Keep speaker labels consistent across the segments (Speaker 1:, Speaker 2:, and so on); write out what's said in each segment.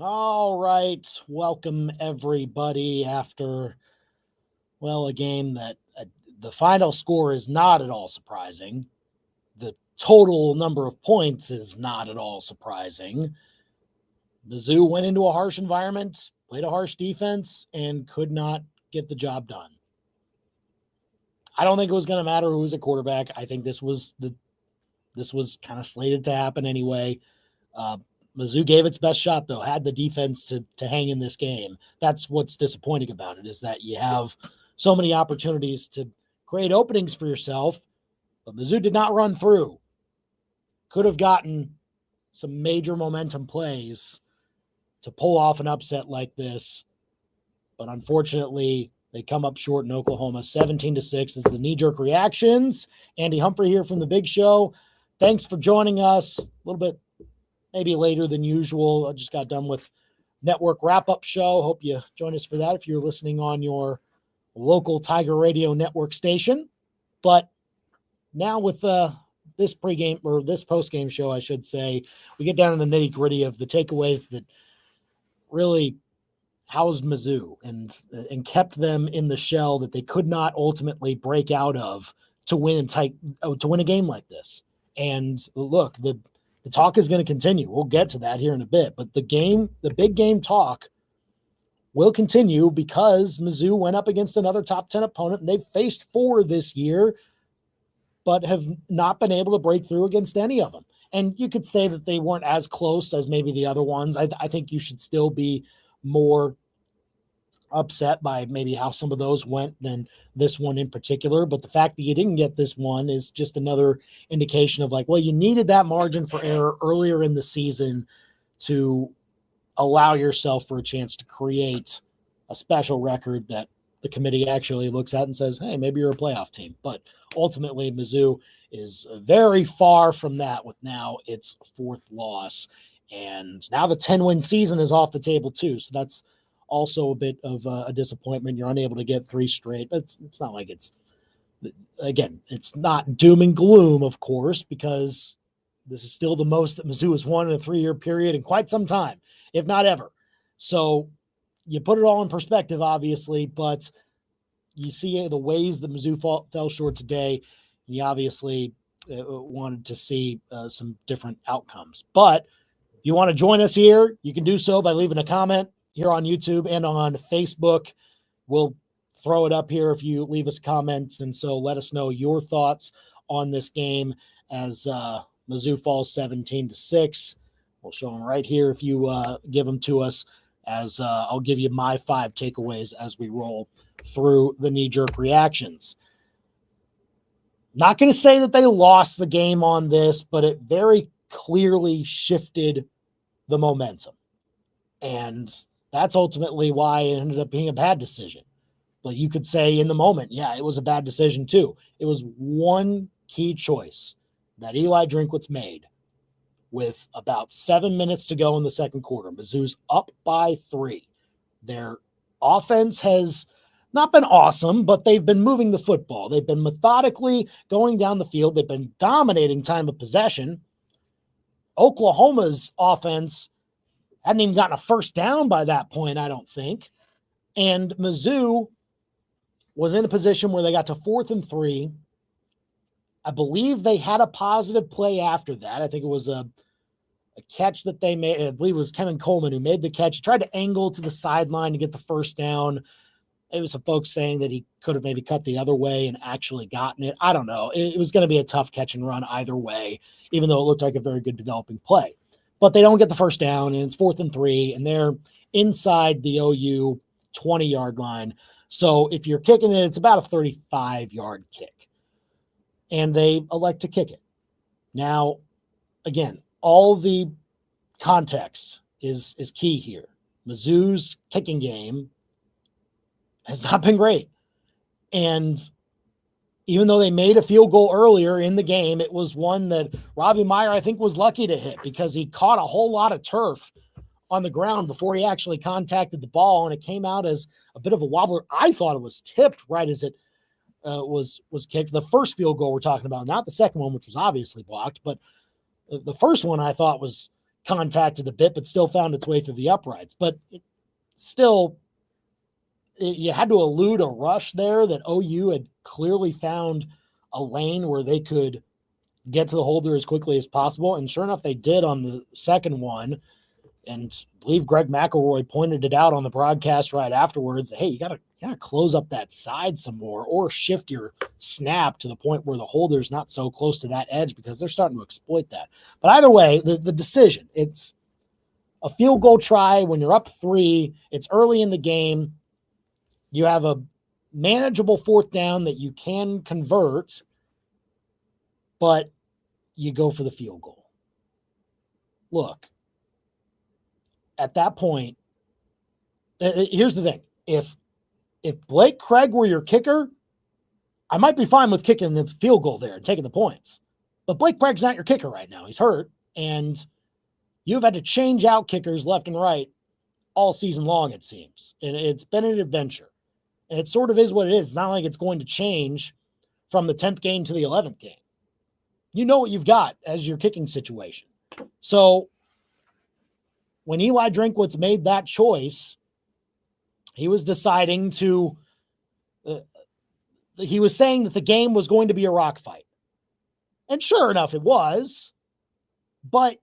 Speaker 1: All right. Welcome, everybody, after, a game that the final score is not at all surprising. The total number of points is not at all surprising. Mizzou went into a harsh environment, played a harsh defense, and could not get the job done. I don't think it was going to matter who was at quarterback. I think this was kind of slated to happen anyway. Mizzou gave its best shot, though, had the defense to hang in this game. That's what's disappointing about it, is that you have so many opportunities to create openings for yourself, but Mizzou did not run through. Could have gotten some major momentum plays to pull off an upset like this, but unfortunately, they come up short in Oklahoma, 17-6. It's the knee-jerk reactions. Andy Humphrey here from The Big Show. Thanks for joining us. A little bit maybe later than usual. I just got done with network wrap-up show. Hope you join us for that if you're listening on your local Tiger Radio network station. But now with this pregame or this postgame show, I should say, we get down to the nitty-gritty of the takeaways that really housed Mizzou and kept them in the shell that they could not ultimately break out of to win a game like this. And look, the talk is going to continue. We'll get to that here in a bit, but the big game talk will continue because Mizzou went up against another top 10 opponent, and they've faced 4 this year, but have not been able to break through against any of them. And you could say that they weren't as close as maybe the other ones. I think you should still be more upset by maybe how some of those went than this one in particular. But the fact that you didn't get this one is just another indication of you needed that margin for error earlier in the season to allow yourself for a chance to create a special record that the committee actually looks at and says, hey, maybe you're a playoff team. But ultimately, Mizzou is very far from that with now its 4th loss. And now the 10-win season is off the table too. So that's also a bit of a disappointment. You're unable to get 3 straight, but it's not like it's not doom and gloom, of course, because this is still the most that Mizzou has won in a 3-year period in quite some time, if not ever. So you put it all in perspective, obviously, but you see the ways that Mizzou fell short today, and you obviously wanted to see some different outcomes. But if you want to join us here, you can do so by leaving a comment here on YouTube and on Facebook. We'll throw it up here if you leave us comments. And so let us know your thoughts on this game as Mizzou falls 17-6. We'll show them right here if you give them to us, as I'll give you my 5 takeaways as we roll through the knee-jerk reactions. Not going to say that they lost the game on this, but it very clearly shifted the momentum. And that's ultimately why it ended up being a bad decision. But you could say in the moment, yeah, it was a bad decision too. It was one key choice that Eli Drinkwitz made with about 7 minutes to go in the second quarter. Mizzou's up by 3. Their offense has not been awesome, but they've been moving the football. They've been methodically going down the field. They've been dominating time of possession. Oklahoma's offense hadn't even gotten a first down by that point, I don't think. And Mizzou was in a position where they got to 4th and 3. I believe they had a positive play after that. I think it was a catch that they made. I believe it was Kevin Coleman who made the catch. He tried to angle to the sideline to get the first down. There was some folks saying that he could have maybe cut the other way and actually gotten it. I don't know. It was going to be a tough catch and run either way, even though it looked like a very good developing play. But they don't get the first down, and it's 4th and 3, and they're inside the OU 20-yard line. So if you're kicking it, it's about a 35-yard kick. And they elect to kick it. Now, again, all the context is key here. Mizzou's kicking game has not been great. And even though they made a field goal earlier in the game, it was one that Robbie Meyer, I think, was lucky to hit because he caught a whole lot of turf on the ground before he actually contacted the ball, and it came out as a bit of a wobbler. I thought it was tipped right as it was kicked. The first field goal we're talking about, not the second one, which was obviously blocked, but the first one I thought was contacted a bit, but still found its way through the uprights. But you had to elude a rush there that OU had clearly found a lane where they could get to the holder as quickly as possible. And sure enough, they did on the second one. And I believe Greg McElroy pointed it out on the broadcast right afterwards. Hey, you gotta close up that side some more, or shift your snap to the point where the holder's not so close to that edge, because they're starting to exploit that. But either way, the decision, it's a field goal try when you're up 3. It's early in the game. You have a manageable fourth down that you can convert, but you go for the field goal. Look, at that point, here's the thing. If Blake Craig were your kicker, I might be fine with kicking the field goal there and taking the points. But Blake Craig's not your kicker right now. He's hurt, and you've had to change out kickers left and right all season long, it seems. And it's been an adventure. And it sort of is what it is. It's not like it's going to change from the 10th game to the 11th game. You know what you've got as your kicking situation. So when Eli Drinkwitz made that choice, he was deciding to he was saying that the game was going to be a rock fight. And sure enough, it was. But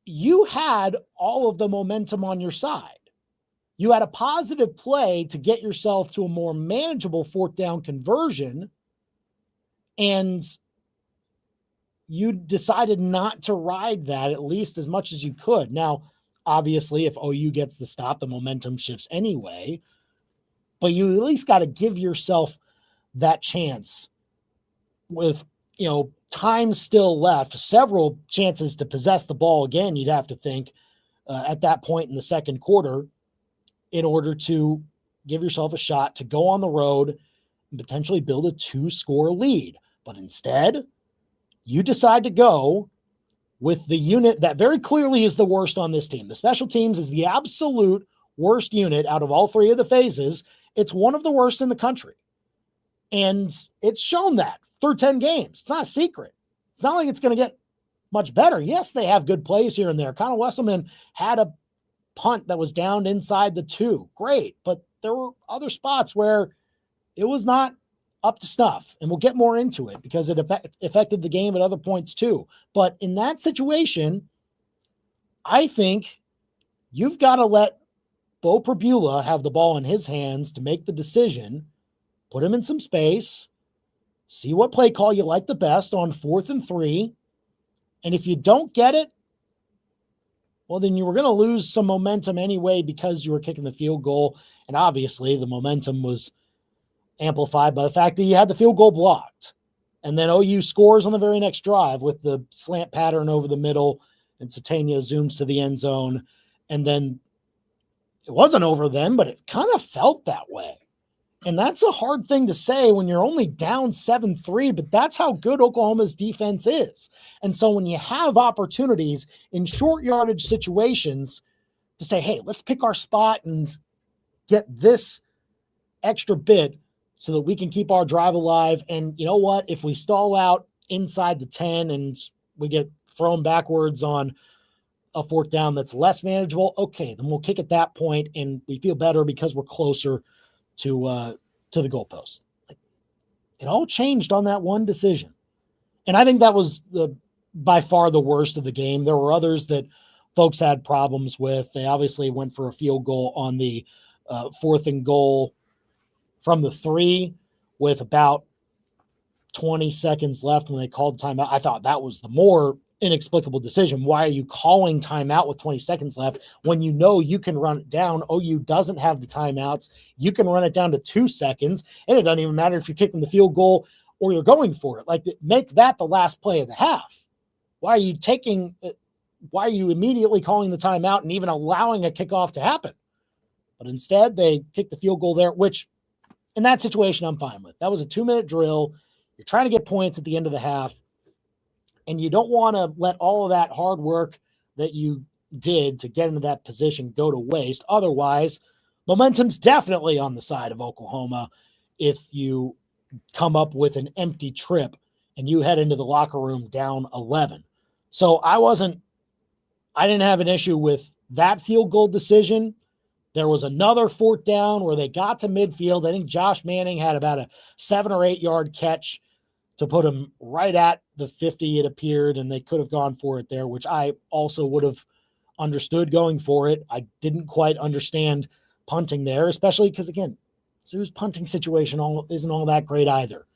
Speaker 1: you had all of the momentum on your side. You had a positive play to get yourself to a more manageable fourth down conversion, and you decided not to ride that at least as much as you could. Now, obviously, if OU gets the stop, the momentum shifts anyway, but you at least got to give yourself that chance with, time still left, several chances to possess the ball again, you'd have to think, at that point in the second quarter, in order to give yourself a shot to go on the road and potentially build a 2-score lead. But instead, you decide to go with the unit that very clearly is the worst on this team. The special teams is the absolute worst unit out of all 3 of the phases. It's one of the worst in the country. And it's shown that through 10 games. It's not a secret. It's not like it's going to get much better. Yes, they have good plays here and there. Connor Wesselman had a punt that was down inside the 2. Great. But there were other spots where it was not up to snuff. And we'll get more into it because it affected the game at other points too. But in that situation, I think you've got to let Bo Prabula have the ball in his hands to make the decision, put him in some space, see what play call you like the best on 4th and 3. And if you don't get it, well, then you were going to lose some momentum anyway because you were kicking the field goal. And obviously the momentum was amplified by the fact that you had the field goal blocked. And then OU scores on the very next drive with the slant pattern over the middle, and Satania zooms to the end zone. And then it wasn't over then, but it kind of felt that way. And that's a hard thing to say when you're only down 7-3, but that's how good Oklahoma's defense is. And so when you have opportunities in short yardage situations to say, hey, let's pick our spot and get this extra bit so that we can keep our drive alive. And you know what? If we stall out inside the 10 and we get thrown backwards on a fourth down that's less manageable, okay, then we'll kick at that point and we feel better because we're closer to the goalpost. It all changed on that one decision. And I think that was by far the worst of the game. There were others that folks had problems with. They obviously went for a field goal on the 4th and goal from the 3 with about 20 seconds left when they called timeout. I thought that was the more inexplicable decision. Why are you calling timeout with 20 seconds left when you know you can run it down? OU doesn't have the timeouts. You can run it down to 2 seconds, and it doesn't even matter if you're kicking the field goal or you're going for it. Like, make that the last play of the half. Why are you immediately calling the timeout and even allowing a kickoff to happen? But instead, they kicked the field goal there, which in that situation, I'm fine with. That was a 2-minute drill. You're trying to get points at the end of the half. And you don't want to let all of that hard work that you did to get into that position go to waste. Otherwise, momentum's definitely on the side of Oklahoma if you come up with an empty trip and you head into the locker room down 11. So I wasn't I didn't have an issue with that field goal decision. There was another 4th down where they got to midfield. I think Josh Manning had about a 7 or 8 yard catch to put him right at the 50, it appeared, and they could have gone for it there, which I also would have understood going for it. I didn't quite understand punting there, especially because, again, Mizzou's punting situation isn't all that great either.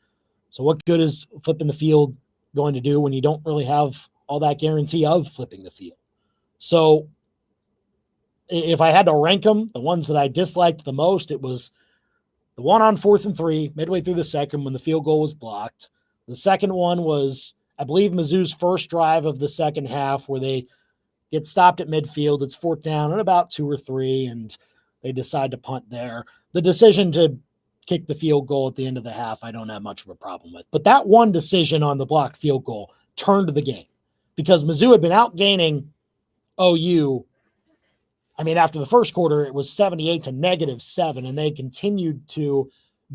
Speaker 1: So what good is flipping the field going to do when you don't really have all that guarantee of flipping the field? So if I had to rank them, the ones that I disliked the most, it was the one on 4th and 3, midway through the second when the field goal was blocked. The second one was, I believe, Mizzou's first drive of the second half where they get stopped at midfield. It's 4th down and about 2 or 3, and they decide to punt there. The decision to kick the field goal at the end of the half, I don't have much of a problem with. But that one decision on the blocked field goal turned the game because Mizzou had been outgaining OU. I mean, after the first quarter, it was 78 to -7, and they continued to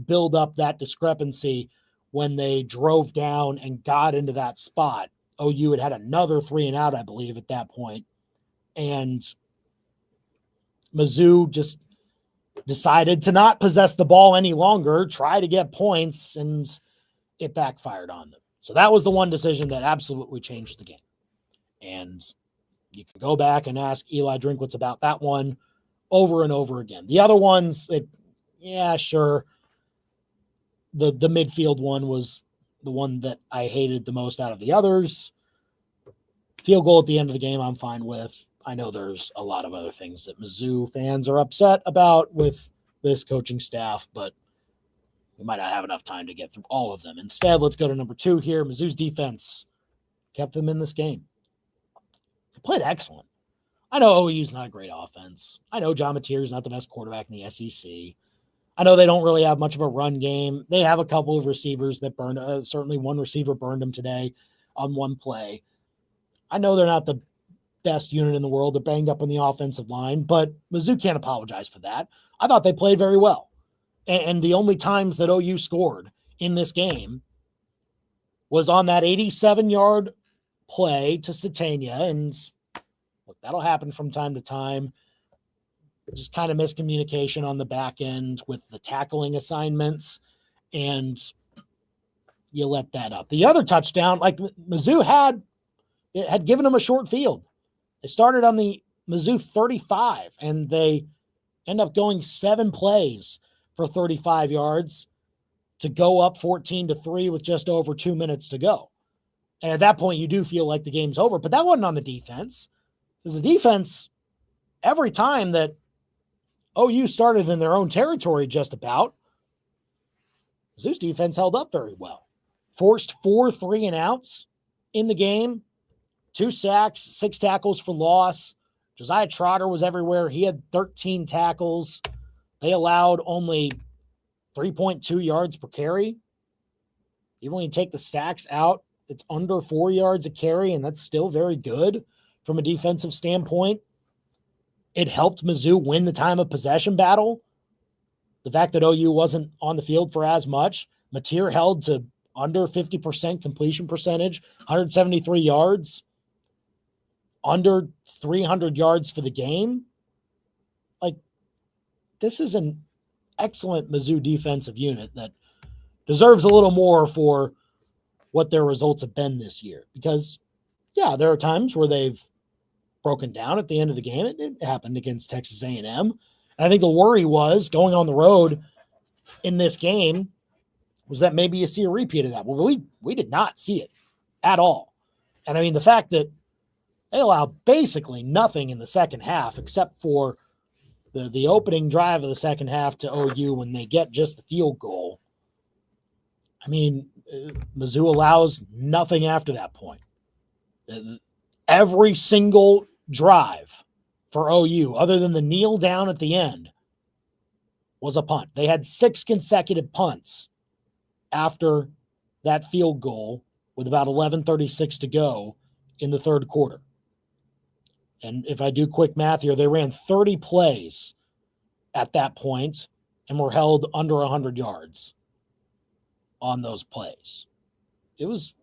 Speaker 1: build up that discrepancy when they drove down and got into that spot. OU had another 3 and out, I believe, at that point. And Mizzou just decided to not possess the ball any longer, try to get points, and it backfired on them. So that was the one decision that absolutely changed the game. And you can go back and ask Eli Drinkwitz about that one over and over again. The other ones, yeah, sure. The midfield one was the one that I hated the most out of the others. Field goal at the end of the game, I'm fine with. I know there's a lot of other things that Mizzou fans are upset about with this coaching staff, but we might not have enough time to get through all of them. Instead, let's go to number 2 here. Mizzou's defense kept them in this game. They played excellent. I know OU's not a great offense. I know John Mateer's not the best quarterback in the SEC. I know they don't really have much of a run game. They have a couple of receivers that burned. Certainly one receiver burned them today on one play. I know they're not the best unit in the world. They're banged up on the offensive line, but Mizzou can't apologize for that. I thought they played very well. And the only times that OU scored in this game was on that 87-yard play to Satania, and look, that'll happen from time to time. Just kind of miscommunication on the back end with the tackling assignments, and you let that up. The other touchdown, like Mizzou had given them a short field. They started on the Mizzou 35, and they end up going 7 plays for 35 yards to go up 14-3 with just over 2 minutes to go. And at that point, you do feel like the game's over. But that wasn't on the defense, because the defense, every time that OU started in their own territory just about, Mizzou's defense held up very well. Forced 4 3-and-outs in the game, 2 sacks, 6 tackles for loss. Josiah Trotter was everywhere. He had 13 tackles. They allowed only 3.2 yards per carry. Even when you take the sacks out, it's under 4 yards a carry, and that's still very good from a defensive standpoint. It helped Mizzou win the time of possession battle. The fact that OU wasn't on the field for as much. Mateer held to under 50% completion percentage, 173 yards, under 300 yards for the game. Like, this is an excellent Mizzou defensive unit that deserves a little more for what their results have been this year. Because, yeah, there are times where they've broken down at the end of the game. It happened against Texas A&M. And I think the worry was going on the road in this game was that maybe you see a repeat of that. Well, we did not see it at all. And I mean, the fact that they allowed basically nothing in the second half except for the opening drive of the second half to OU when they get just the field goal. I mean, Mizzou allows nothing after that point. Every single drive for OU, other than the kneel down at the end, was a punt. They had 6 consecutive punts after that field goal with about 11:36 to go in the third quarter. And if I do quick math here, they ran 30 plays at that point and were held under 100 yards on those plays. It was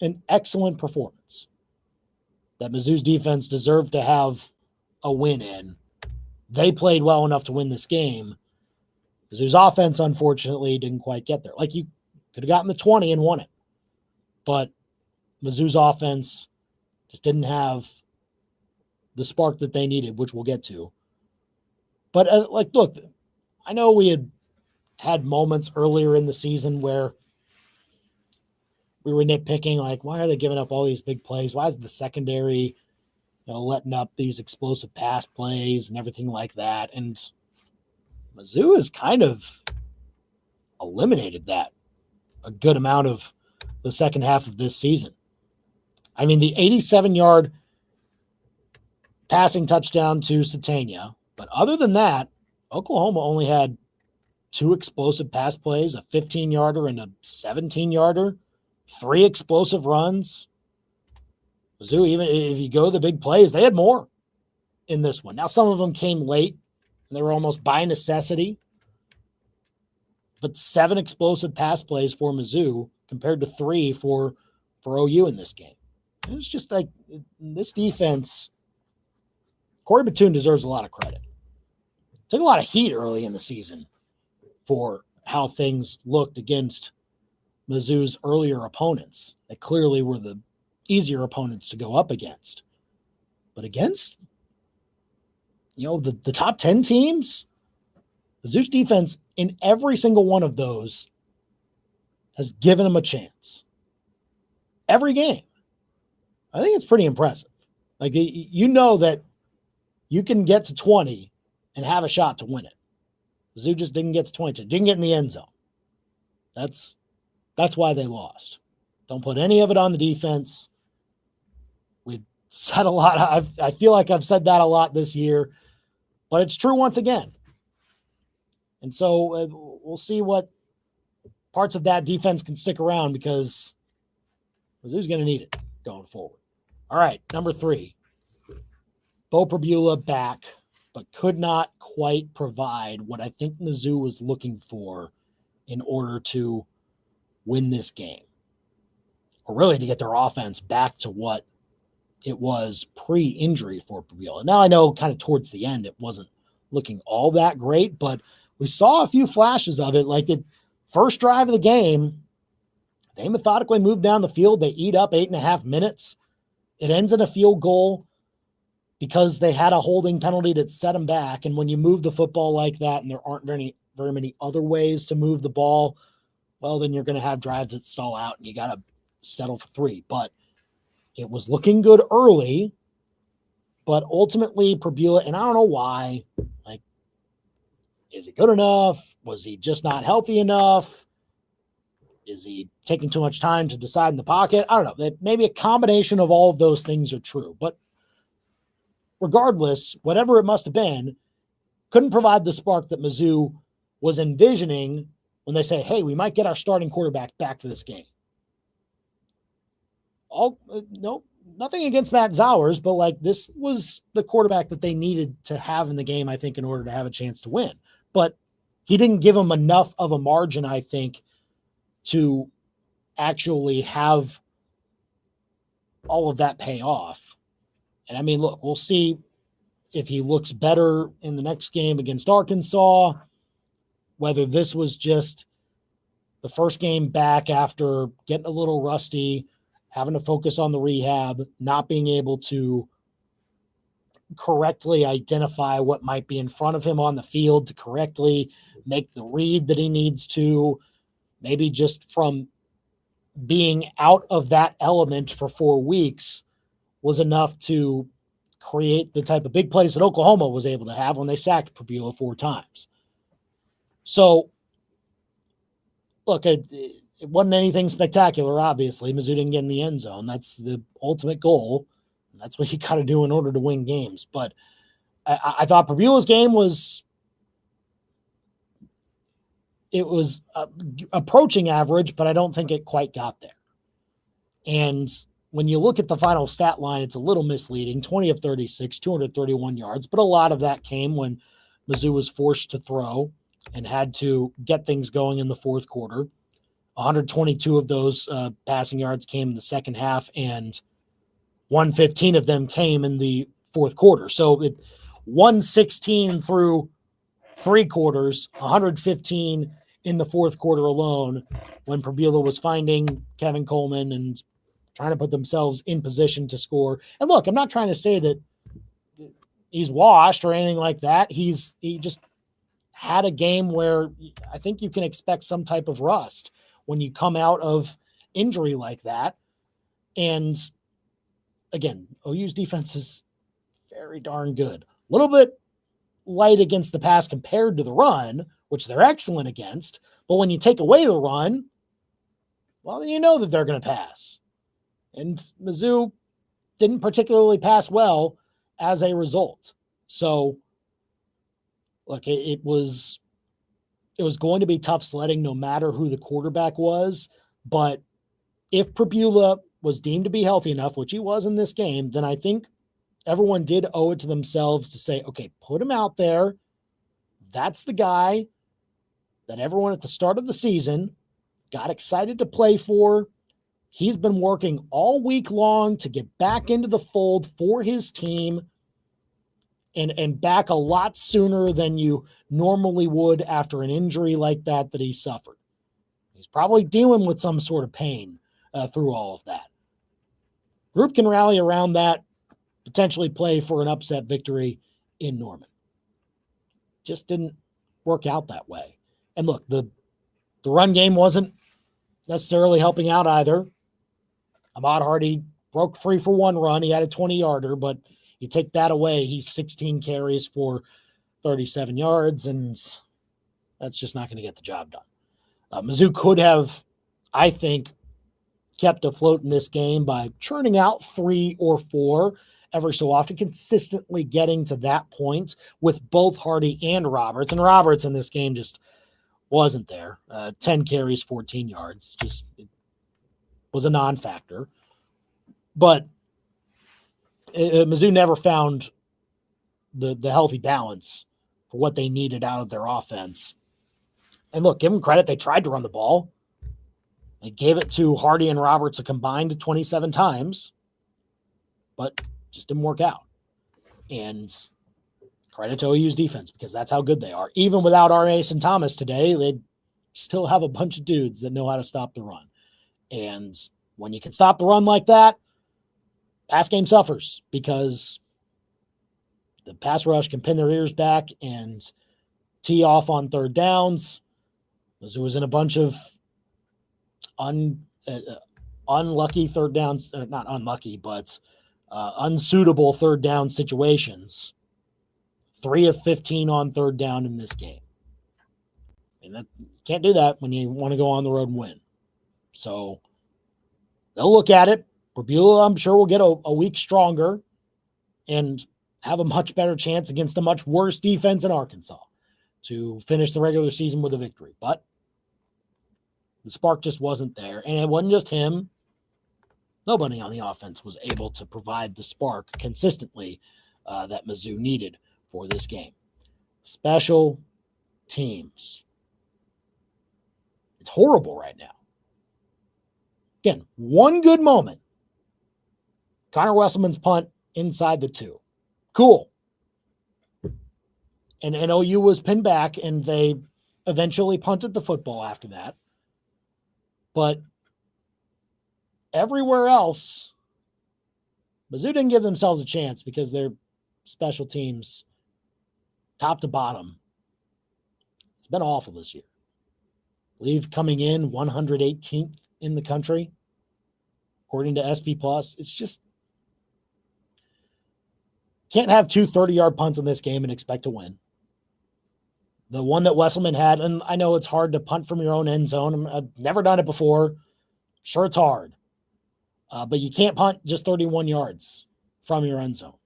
Speaker 1: an excellent performance. that Mizzou's defense deserved to have a win in. They played well enough to win this game. Mizzou's offense, unfortunately, didn't quite get there. Like, you could have gotten the 20 and won it. But Mizzou's offense just didn't have the spark that they needed, which we'll get to. But, look, I know we had moments earlier in the season where we were nitpicking, like, why are they giving up all these big plays? Why is the secondary, letting up these explosive pass plays and everything like that? And Mizzou has kind of eliminated that a good amount of the second half of this season. I mean, the 87-yard passing touchdown to Satania. But other than that, Oklahoma only had 2 explosive pass plays, a 15-yarder and a 17-yarder, 3 explosive runs. Mizzou, even if you go to the big plays, they had more in this one. Now, some of them came late, and they were almost by necessity. But 7 explosive pass plays for Mizzou compared to 3 for OU in this game. It was just like this defense. Corey Batoon deserves a lot of credit. Took a lot of heat early in the season for how things looked against Mizzou's earlier opponents. They clearly were the easier opponents to go up against. But against, the top 10 teams, Mizzou's defense in every single one of those has given them a chance. Every game. I think it's pretty impressive. Like, that you can get to 20 and have a shot to win it. Mizzou just didn't get to 22, didn't get in the end zone. That's why they lost. Don't put any of it on the defense. We've said a lot. I feel like I've said that a lot this year, but it's true once again. And so we'll see what parts of that defense can stick around, because Mizzou's going to need it going forward. All right, number 3. Bo Pribula back, but could not quite provide what I think Mizzou was looking for in order to win this game, or really to get their offense back to what it was pre-injury for Pribula. Now, I know kind of towards the end it wasn't looking all that great, but we saw a few flashes of it. Like the first drive of the game, they methodically moved down the field. They eat up 8.5 minutes. It ends in a field goal because they had a holding penalty that set them back. And when you move the football like that and there aren't very many other ways to move the ball, well, then you're going to have drives that stall out and you got to settle for 3. But it was looking good early, but ultimately Pribula, and I don't know why, like, is he good enough? Was he just not healthy enough? Is he taking too much time to decide in the pocket? I don't know. Maybe a combination of all of those things are true. But regardless, whatever it must have been, couldn't provide the spark that Mizzou was envisioning when they say, hey, we might get our starting quarterback back for this game. No, nothing against Matt Zowers, but like this was the quarterback that they needed to have in the game, I think, in order to have a chance to win. But he didn't give them enough of a margin, I think, to actually have all of that pay off. And I mean, look, we'll see if he looks better in the next game against Arkansas, whether this was just the first game back after getting a little rusty, having to focus on the rehab, not being able to correctly identify what might be in front of him on the field to correctly make the read that he needs to, maybe just from being out of that element for 4 weeks was enough to create the type of big plays that Oklahoma was able to have when they sacked Pribula 4 times. So, look, it wasn't anything spectacular, obviously. Mizzou didn't get in the end zone. That's the ultimate goal. And that's what you got to do in order to win games. But I thought Pribula's game was approaching average, but I don't think it quite got there. And when you look at the final stat line, it's a little misleading. 20 of 36, 231 yards, but a lot of that came when Mizzou was forced to throw and had to get things going in the fourth quarter. 122 of those passing yards came in the second half, and 115 of them came in the fourth quarter. So 116 through three quarters, 115 in the fourth quarter alone, when Pribula was finding Kevin Coleman and trying to put themselves in position to score. And look, I'm not trying to say that he's washed or anything like that. He just had a game where I think you can expect some type of rust when you come out of injury like that. And again, OU's defense is very darn good. A little bit light against the pass compared to the run, which they're excellent against. But when you take away the run, well, then you know that they're going to pass. And Mizzou didn't particularly pass well as a result. So, look, it was going to be tough sledding no matter who the quarterback was. But if Pribula was deemed to be healthy enough, which he was in this game, then I think everyone did owe it to themselves to say, okay, put him out there. That's the guy that everyone at the start of the season got excited to play for. He's been working all week long to get back into the fold for his team and back a lot sooner than you normally would after an injury like that he suffered. He's probably dealing with some sort of pain through all of that. Group can rally around that, potentially play for an upset victory in Norman. Just didn't work out that way. And look, the run game wasn't necessarily helping out either. Ahmad Hardy broke free for one run. He had a 20-yarder, but you take that away, he's 16 carries for 37 yards, and that's just not going to get the job done. Mizzou could have, I think, kept afloat in this game by churning out 3 or 4 every so often, consistently getting to that point with both Hardy and Roberts. And Roberts in this game just wasn't there. 10 carries, 14 yards. Just it was a non-factor. But Mizzou never found the healthy balance for what they needed out of their offense. And look, give them credit. They tried to run the ball. They gave it to Hardy and Roberts a combined 27 times, but just didn't work out. And credit to OU's defense, because that's how good they are. Even without Mason Thomas today, they still have a bunch of dudes that know how to stop the run. And when you can stop the run like that, pass game suffers, because the pass rush can pin their ears back and tee off on third downs. Mizzou was in a bunch of unlucky third downs, not unlucky, but unsuitable third down situations. 3 of 15 on third down in this game. And that, you can't do that when you want to go on the road and win. So they'll look at it. Pribula, I'm sure, will get a week stronger and have a much better chance against a much worse defense in Arkansas to finish the regular season with a victory. But the spark just wasn't there. And it wasn't just him. Nobody on the offense was able to provide the spark consistently that Mizzou needed for this game. Special teams. It's horrible right now. Again, one good moment. Connor Wesselman's punt inside the 2. Cool. And OU was pinned back, and they eventually punted the football after that. But everywhere else, Mizzou didn't give themselves a chance because their special teams, top to bottom, it's been awful this year. I believe coming in 118th in the country, according to SP+. It's just, can't have 2 30-yard punts in this game and expect to win. The one that Wesselman had, and I know it's hard to punt from your own end zone. I've never done it before. Sure, it's hard. But you can't punt just 31 yards from your end zone.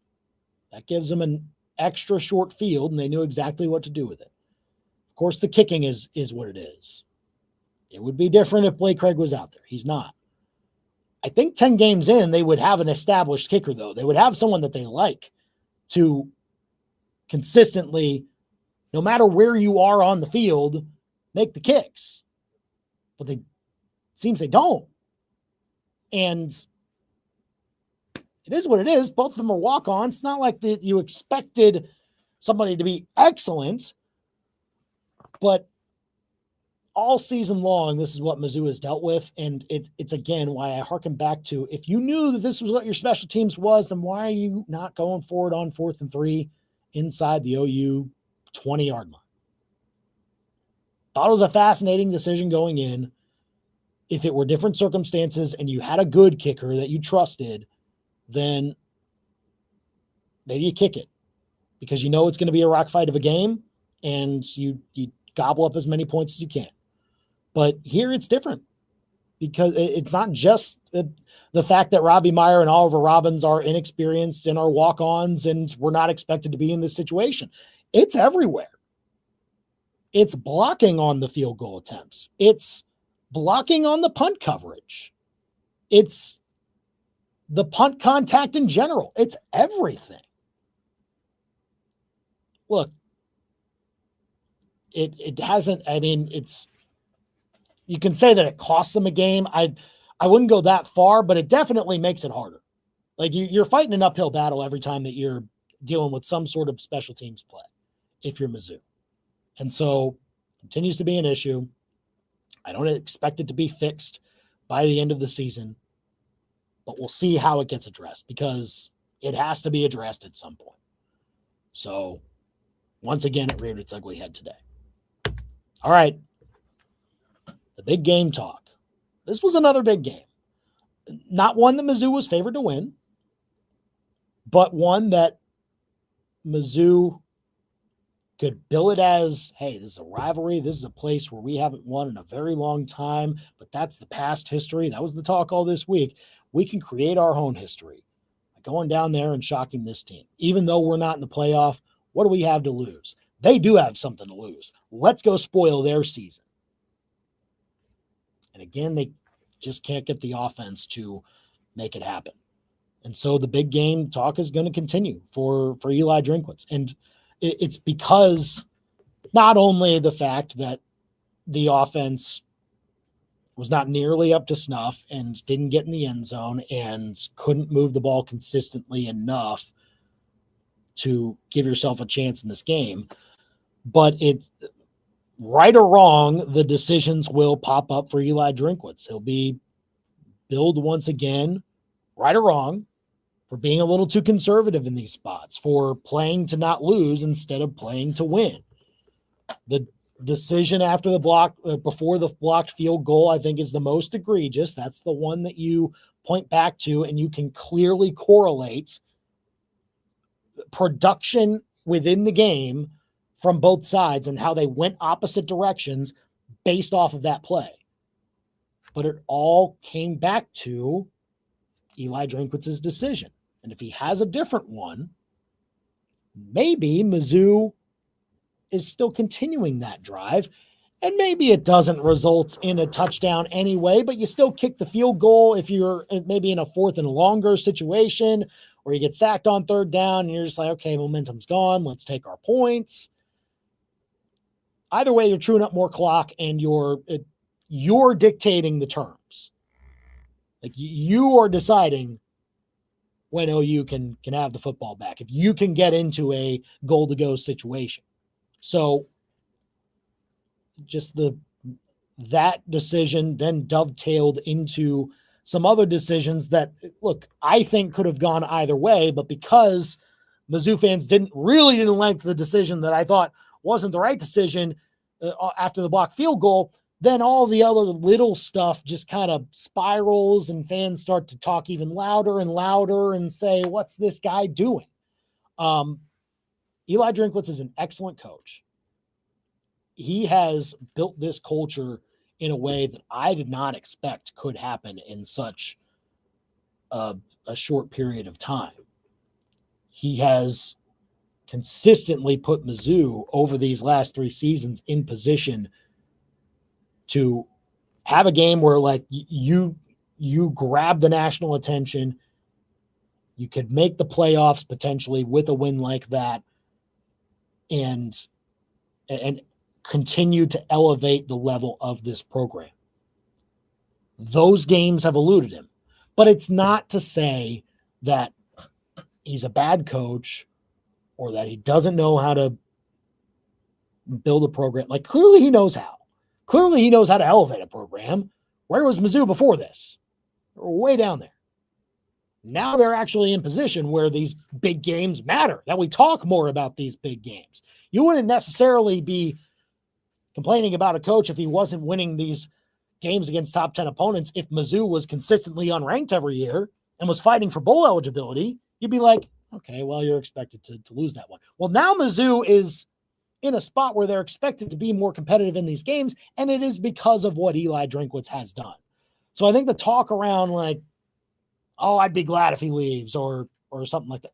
Speaker 1: That gives them an extra short field, and they knew exactly what to do with it. Of course, the kicking is what it is. It would be different if Blake Craig was out there. He's not. I think 10 games in, they would have an established kicker, though. They would have someone that they like to consistently, no matter where you are on the field, make the kicks. But it seems they don't. And it is what it is. Both of them are walk-ons. It's not like you expected somebody to be excellent, but all season long, this is what Mizzou has dealt with. And it's again, why I harken back to, if you knew that this was what your special teams was, then why are you not going forward on 4th and 3 inside the OU 20-yard line? Thought it was a fascinating decision going in. If it were different circumstances and you had a good kicker that you trusted, then maybe you kick it because you know it's going to be a rock fight of a game and you gobble up as many points as you can. But here it's different because it's not just the fact that Robbie Meyer and Oliver Robbins are inexperienced and are walk-ons and we're not expected to be in this situation. It's everywhere. It's blocking on the field goal attempts. It's blocking on the punt coverage. It's the punt contact in general. It's everything. Look, it hasn't, I mean, you can say that it costs them a game. I wouldn't go that far, but it definitely makes it harder. Like you're fighting an uphill battle every time that you're dealing with some sort of special teams play if you're Mizzou. And so continues to be an issue. I don't expect it to be fixed by the end of the season, but we'll see how it gets addressed because it has to be addressed at some point. So once again, it reared its ugly head today. All right. The big game talk. This was another big game. Not one that Mizzou was favored to win, but one that Mizzou could bill it as, hey, this is a rivalry. This is a place where we haven't won in a very long time, but that's the past history. That was the talk all this week. We can create our own history by going down there and shocking this team. Even though we're not in the playoff, what do we have to lose? They do have something to lose. Let's go spoil their season. And again, they just can't get the offense to make it happen. And so the big game talk is going to continue for Eli Drinkwitz. And it's because not only the fact that the offense was not nearly up to snuff and didn't get in the end zone and couldn't move the ball consistently enough to give yourself a chance in this game, but it's right or wrong, the decisions will pop up for Eli Drinkwitz. He'll be billed once again, right or wrong, for being a little too conservative in these spots, for playing to not lose instead of playing to win. The decision after the block, before the blocked field goal, I think is the most egregious. That's the one that you point back to and you can clearly correlate production within the game from both sides and how they went opposite directions based off of that play. But it all came back to Eli Drinkwitz's decision. And if he has a different one, maybe Mizzou is still continuing that drive. And maybe it doesn't result in a touchdown anyway, but you still kick the field goal if you're maybe in a 4th and longer situation or you get sacked on 3rd down and you're just like, okay, momentum's gone. Let's take our points. Either way, you're chewing up more clock and you're dictating the terms. Like you are deciding when OU can have the football back, if you can get into a goal-to-go situation. So just that decision then dovetailed into some other decisions that, look, I think could have gone either way, but because Mizzou fans didn't like the decision that I thought wasn't the right decision after the blocked field goal, then all the other little stuff just kind of spirals and fans start to talk even louder and louder and say, what's this guy doing? Eli Drinkwitz is an excellent coach. He has built this culture in a way that I did not expect could happen in such a short period of time. He has consistently put Mizzou over these last 3 seasons in position to have a game where like you grab the national attention, you could make the playoffs potentially with a win like that and continue to elevate the level of this program. Those games have eluded him, but it's not to say that he's a bad coach or that he doesn't know how to build a program. Like, clearly he knows how. Clearly he knows how to elevate a program. Where was Mizzou before this? They were way down there. Now they're actually in position where these big games matter, that we talk more about these big games. You wouldn't necessarily be complaining about a coach if he wasn't winning these games against top 10 opponents. If Mizzou was consistently unranked every year and was fighting for bowl eligibility, you'd be like, okay, well, you're expected to lose that one. Well, now Mizzou is in a spot where they're expected to be more competitive in these games, and it is because of what Eli Drinkwitz has done. So I think the talk around like, oh, I'd be glad if he leaves or something like that,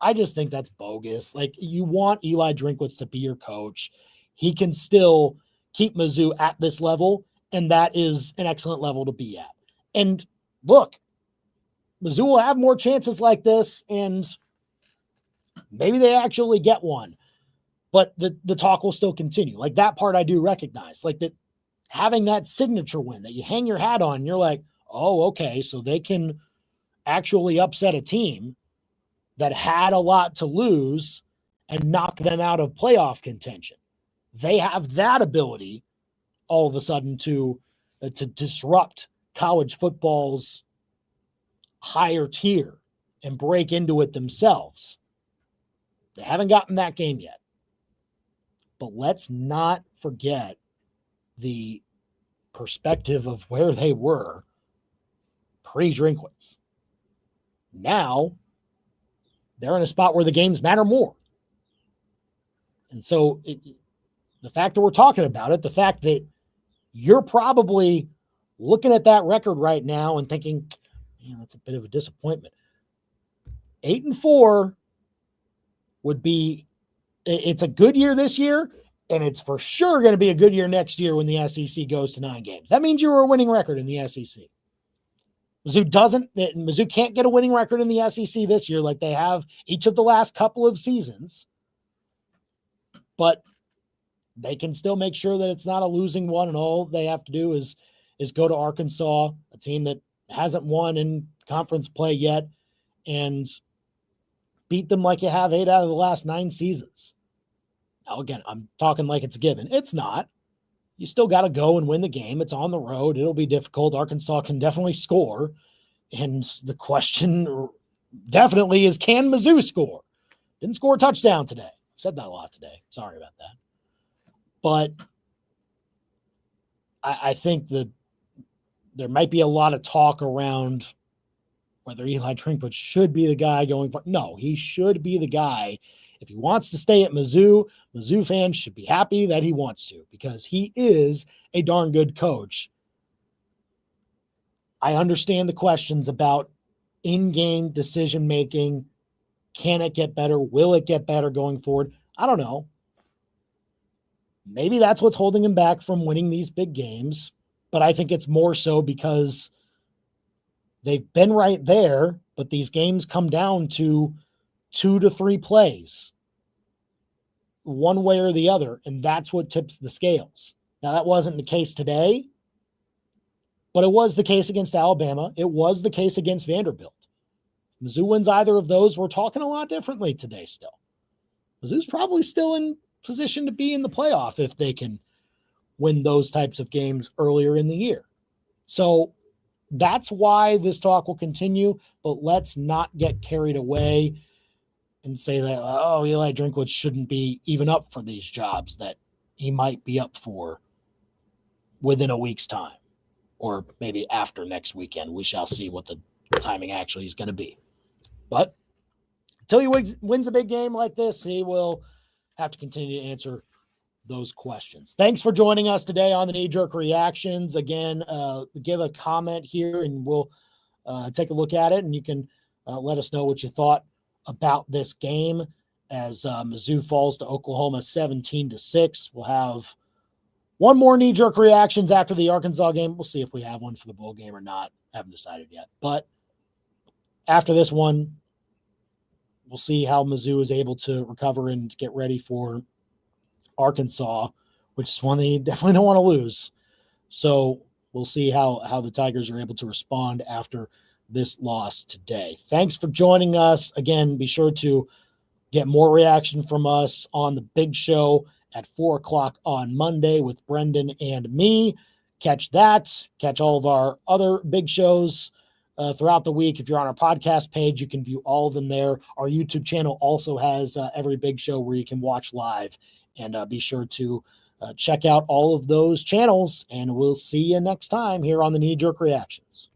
Speaker 1: I just think that's bogus. Like, you want Eli Drinkwitz to be your coach. He can still keep Mizzou at this level, and that is an excellent level to be at. And look, Mizzou will have more chances like this, and maybe they actually get one. But the talk will still continue. Like, that part I do recognize. Like, that having that signature win that you hang your hat on, you're like, oh, okay, so they can actually upset a team that had a lot to lose and knock them out of playoff contention. They have that ability all of a sudden to disrupt college football's higher tier and break into it themselves. They haven't gotten that game yet. But let's not forget the perspective of where they were pre-Drinkwitz. Now, they're in a spot where the games matter more. And so the fact that we're talking about it, the fact that you're probably looking at that record right now and thinking, man, that's a bit of a disappointment. 8-4 would be, it's a good year this year, and it's for sure going to be a good year next year when the SEC goes to 9 games. That means you're a winning record in the SEC. Mizzou can't get a winning record in the SEC this year like they have each of the last couple of seasons, but they can still make sure that it's not a losing one, and all they have to do is go to Arkansas, a team that hasn't won in conference play yet, and beat them like you have 8 out of the last 9 seasons. Now, again, I'm talking like it's a given. It's not. You still got to go and win the game. It's on the road. It'll be difficult. Arkansas can definitely score. And the question definitely is, can Mizzou score? Didn't score a touchdown today. I've said that a lot today. Sorry about that. But I think that there might be a lot of talk around whether Eli Drinkwitz should be the guy going for. No, he should be the guy. If he wants to stay at Mizzou, Mizzou fans should be happy that he wants to, because he is a darn good coach. I understand the questions about in-game decision-making. Can it get better? Will it get better going forward? I don't know. Maybe that's what's holding him back from winning these big games, but I think it's more so because they've been right there, but these games come down to 2 to 3 plays, one way or the other, and that's what tips the scales. Now, that wasn't the case today, but it was the case against Alabama. It was the case against Vanderbilt. Mizzou wins either of those, we're talking a lot differently today still. Mizzou's probably still in position to be in the playoff if they can win those types of games earlier in the year. So that's why this talk will continue, but let's not get carried away and say that, oh, Eli Drinkwitz shouldn't be even up for these jobs that he might be up for within a week's time, or maybe after next weekend. We shall see what the timing actually is going to be. But until he wins a big game like this, he will have to continue to answer those questions. Thanks for joining us today on the Knee Jerk Reactions. Again, give a comment here and we'll take a look at it, and you can let us know what you thought about this game as Mizzou falls to Oklahoma 17-6. We'll have one more Knee Jerk Reactions after the Arkansas game. We'll see if we have one for the bowl game or not. Haven't decided yet. But after this one, we'll see how Mizzou is able to recover and get ready for Arkansas, which is one they definitely don't want to lose. So we'll see how the Tigers are able to respond after this loss today. Thanks for joining us. Again, be sure to get more reaction from us on the big show at 4 o'clock on Monday with Brendan and me. Catch that. Catch all of our other big shows throughout the week. If you're on our podcast page, you can view all of them there. Our YouTube channel also has every big show where you can watch live. And be sure to check out all of those channels. And we'll see you next time here on the Knee Jerk Reactions.